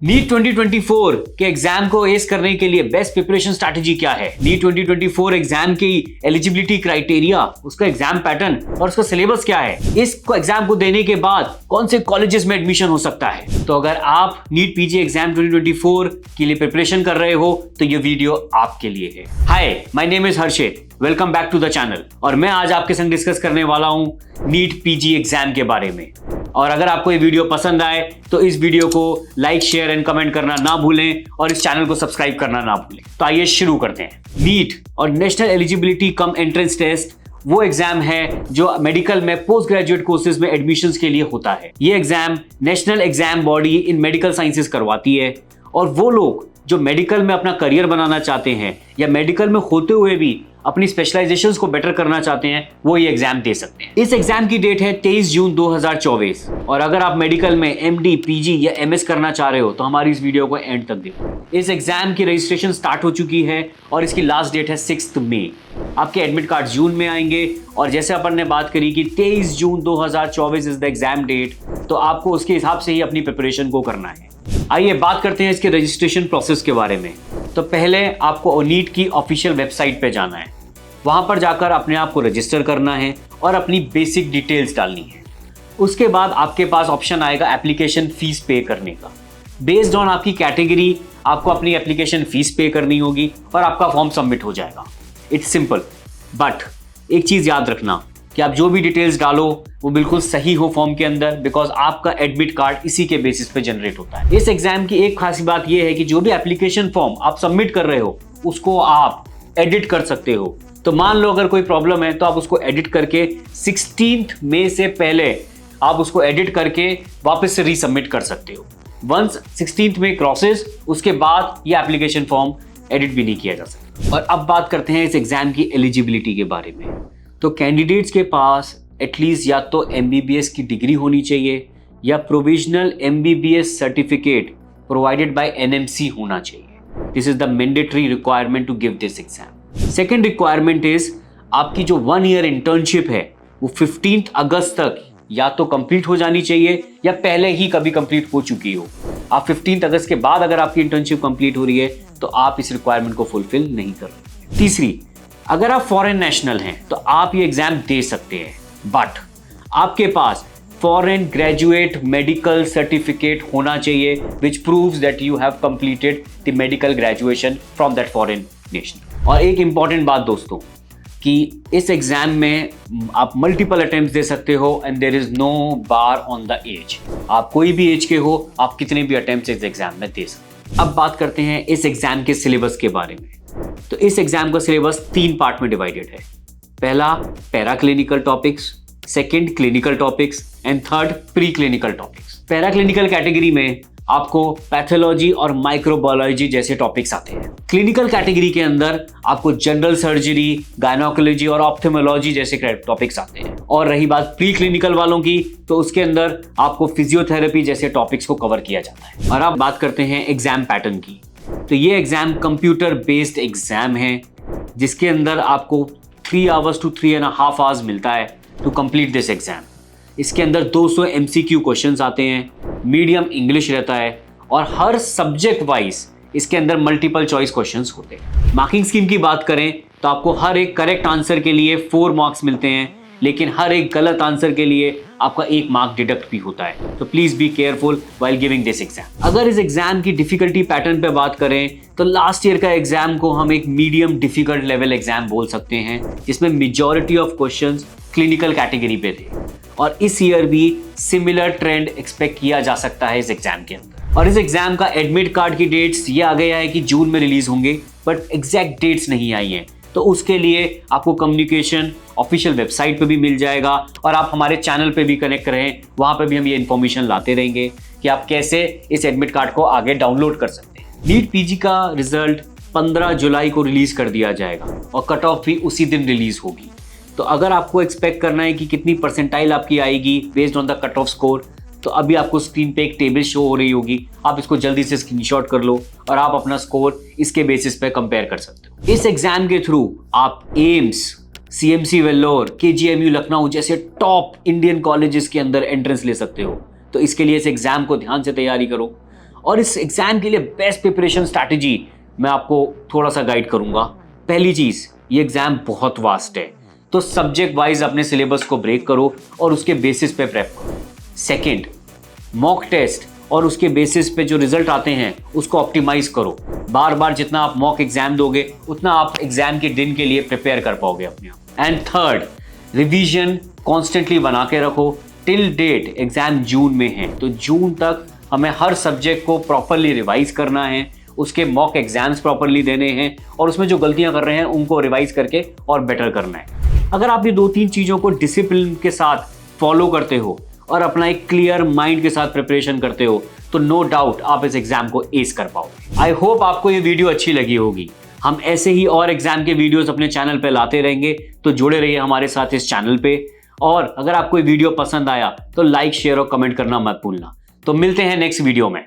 NEET 2024 के exam को S करने के लिए बेस्ट प्रिपरेशन स्ट्रैटेजी क्या है? नीट 2024 एग्जाम की एलिजिबिलिटी क्राइटेरिया, उसका एग्जाम पैटर्न और उसका सिलेबस क्या है? इसको एग्जाम को देने के बाद कौन से कॉलेजेस में एडमिशन हो सकता है? तो अगर आप नीट पीजी एग्जाम 2024 के लिए प्रिपरेशन कर रहे हो तो ये वीडियो आपके लिए है। Hi, my name is Harshit, welcome back to the channel. और मैं आज आपके संग डिस्कस करने वाला हूं नीट पीजी एग्जाम के बारे में। और अगर आपको ये वीडियो पसंद आए तो इस वीडियो को लाइक, शेयर एंड कमेंट करना ना भूलें और इस चैनल को सब्सक्राइब करना ना भूलें। तो आइए शुरू करते हैं। नीट और national eligibility cum entrance test वो एग्जाम है जो मेडिकल में पोस्ट ग्रेजुएट कोर्सेज में एडमिशंस के लिए होता है। ये exam national exam body in medical sciences करवाती है और वो लोग जो मेडिकल में अपना करियर बनाना चाहते हैं या मेडिकल में होते हुए भी अपनी स्पेशलाइजेशंस को बेटर करना चाहते हैं, वो ये एग्जाम दे सकते हैं। इस एग्जाम की डेट है 23 जून 2024 और अगर आप मेडिकल में एमडी, पीजी या एमएस करना चाह रहे हो तो हमारी इस वीडियो को एंड तक देखो। इस एग्जाम की रजिस्ट्रेशन स्टार्ट हो चुकी है और इसकी लास्ट डेट है 6 मई। आपके एडमिट कार्ड जून में आएंगे और जैसे अपन ने बात करी कि 23 जून 2024 इज द एग्जाम डेट, तो आपको उसके हिसाब से ही अपनी प्रिपरेशन को करना है। आइए बात करते हैं इसके रजिस्ट्रेशन प्रोसेस के बारे में। तो पहले आपको नीट की ऑफिशियल वेबसाइट पे जाना है, वहां पर जाकर अपने आप को रजिस्टर करना है और अपनी बेसिक डिटेल्स डालनी है। उसके बाद आपके पास ऑप्शन आएगा एप्लीकेशन फीस पे करने का। बेस्ड ऑन आपकी कैटेगरी आपको अपनी एप्लीकेशन फीस पे करनी होगी और आपका फॉर्म सबमिट हो जाएगा। इट्स सिंपल, बट एक चीज याद रखना कि आप जो भी डिटेल्स डालो वो बिल्कुल सही हो फॉर्म के अंदर, बिकॉज आपका एडमिट कार्ड इसी के बेसिस पे जनरेट होता है। इस एग्जाम की एक खासी बात यह है कि जो भी एप्लीकेशन फॉर्म आप सबमिट कर रहे हो उसको आप एडिट कर सकते हो। तो मान लो अगर कोई प्रॉब्लम है तो आप उसको एडिट करके 16 मई से पहले आप उसको एडिट करके वापस से रीसबमिट कर सकते हो। वंस 16 मई क्रॉसेस, उसके बाद ये एप्लीकेशन फॉर्म एडिट भी नहीं किया जा सकता। और अब बात करते हैं इस एग्जाम की एलिजिबिलिटी के बारे में। तो कैंडिडेट्स के पास एटलीस्ट या तो एमबीबीएस की डिग्री होनी चाहिए या provisional MBBS certificate provided by NMC होना चाहिए। This is the mandatory requirement to give this exam. Second requirement is आपकी जो 1 ईयर इंटर्नशिप है वो 15 अगस्त तक या तो कंप्लीट हो जानी चाहिए या पहले ही कभी कंप्लीट हो चुकी हो। आप 15 अगस्त के बाद अगर आपकी इंटर्नशिप कंप्लीट हो रही है तो आप इस रिक्वायरमेंट को फुलफिल नहीं कर रहे। तीसरी, अगर आप फॉरेन नेशनल हैं तो आप ये एग्जाम दे सकते हैं, बट आपके पास फॉरेन ग्रेजुएट मेडिकल सर्टिफिकेट होना चाहिए which proves that you have completed the medical graduation from that foreign nation. और एक इंपॉर्टेंट बात दोस्तों कि इस एग्जाम में आप मल्टीपल अटेम्प्ट दे सकते हो and there is no bar on the age. आप कोई भी एज के हो, आप कितने भी अटेम्प्ट इस एग्जाम में दे सकते हैं। अब बात करते हैं इस एग्जाम के सिलेबस के बारे में। तो इस एग्जाम का सिलेबस 3 पार्ट में डिवाइडेड है। पहला para clinical topics, second clinical topics and third pre clinical topics. Para clinical category में आपको पैथोलॉजी और माइक्रोबायोलॉजी जैसे टॉपिक्स आते हैं। क्लिनिकल कैटेगरी के अंदर आपको जनरल सर्जरी, गायनोकोलॉजी और ऑप्थेमोलॉजी जैसे टॉपिक्स आते हैं। और रही बात प्री क्लिनिकल वालों की, तो उसके अंदर आपको फिजियोथेरेपी जैसे टॉपिक्स को कवर किया जाता है। और अब बात करते हैं एग्जाम पैटर्न की। तो ये एग्जाम कंप्यूटर बेस्ड एग्जाम है जिसके अंदर आपको 3 आवर्स टू 3.5 आवर्स मिलता है टू कंप्लीट दिस एग्जाम। इसके अंदर 200 MCQ क्वेश्चंस आते हैं, मीडियम इंग्लिश रहता है और हर सब्जेक्ट वाइज इसके अंदर मल्टीपल चॉइस क्वेश्चंस होते हैं। मार्किंग स्कीम की बात करें तो आपको हर एक करेक्ट आंसर के लिए 4 मार्क्स मिलते हैं, लेकिन हर एक गलत आंसर के लिए आपका 1 मार्क डिडक्ट भी होता है। तो please be careful while giving this exam. अगर इस एग्जाम की डिफिकल्टी पैटर्न पे बात करें तो लास्ट ईयर का एग्जाम को हम एक मीडियम डिफिकल्ट लेवल एग्जाम बोल सकते हैं, जिसमें majority of questions clinical category पे थे। और इस ईयर भी सिमिलर ट्रेंड एक्सपेक्ट किया जा सकता है इस एग्जाम के अंदर। और इस एग्जाम का एडमिट कार्ड की डेट्स ये आ गया है कि जून में रिलीज होंगे, बट एग्जैक्ट डेट्स नहीं आई हैं। तो उसके लिए आपको कम्युनिकेशन ऑफिशियल वेबसाइट पे भी मिल जाएगा और आप हमारे चैनल पे भी कनेक्ट रहें, वहां पे भी हम ये इन्फॉर्मेशन लाते रहेंगे कि आप कैसे इस एडमिट कार्ड को आगे डाउनलोड कर सकते हैं। नीट पीजी का रिजल्ट 15 जुलाई को रिलीज कर दिया जाएगा और कट ऑफ भी उसी दिन रिलीज होगी। तो अगर आपको एक्सपेक्ट करना है कि कितनी परसेंटाइल आपकी आएगी based on the cut off score, तो अभी आपको स्क्रीन पे एक टेबल शो हो रही होगी, आप इसको जल्दी से स्क्रीनशॉट कर लो और आप अपना स्कोर इसके बेसिस पे कंपेयर कर सकते हो। इस एग्जाम के थ्रू आप AIIMS, CMC Vellore, KGMU Lucknow जैसे टॉप इंडियन कॉलेजेस के अंदर एंट्रेंस ले सकते हो। तो इसके लिए इस एग्जाम को ध्यान से तैयारी करो और इस एग्जाम के लिए बेस्ट प्रिपरेशन स्ट्रैटेजी मैं आपको थोड़ा सा गाइड करूंगा। पहली चीज, ये एग्जाम बहुत वास्ट है, तो सब्जेक्ट वाइज अपने सिलेबस को ब्रेक करो और उसके बेसिस पे प्रेप करो। सेकेंड, मॉक टेस्ट और उसके बेसिस पे जो रिजल्ट आते हैं उसको ऑप्टिमाइज करो। बार बार जितना आप मॉक एग्जाम दोगे उतना आप एग्जाम के दिन के लिए प्रिपेयर कर पाओगे अपने आप। एंड थर्ड, रिवीजन कॉन्स्टेंटली बना के रखो। टिल डेट एग्जाम जून में है, तो जून तक हमें हर सब्जेक्ट को प्रॉपरली रिवाइज करना है, उसके मॉक एग्जाम्स प्रॉपरली देने हैं और उसमें जो गलतियां कर रहे हैं उनको रिवाइज करके और बेटर करना है। अगर आप ये 2-3 चीज़ों को डिसिप्लिन के साथ फॉलो करते हो और अपना एक क्लियर माइंड के साथ प्रिपरेशन करते हो तो नो डाउट आप इस एग्जाम को एस कर पाओगे। आई होप आपको ये वीडियो अच्छी लगी होगी। हम ऐसे ही और एग्जाम के वीडियोस अपने चैनल पे लाते रहेंगे, तो जुड़े रहिए हमारे साथ इस चैनल पे। और अगर आपको ये वीडियो पसंद आया तो लाइक, शेयर और कमेंट करना मत भूलना। तो मिलते हैं नेक्स्ट वीडियो में।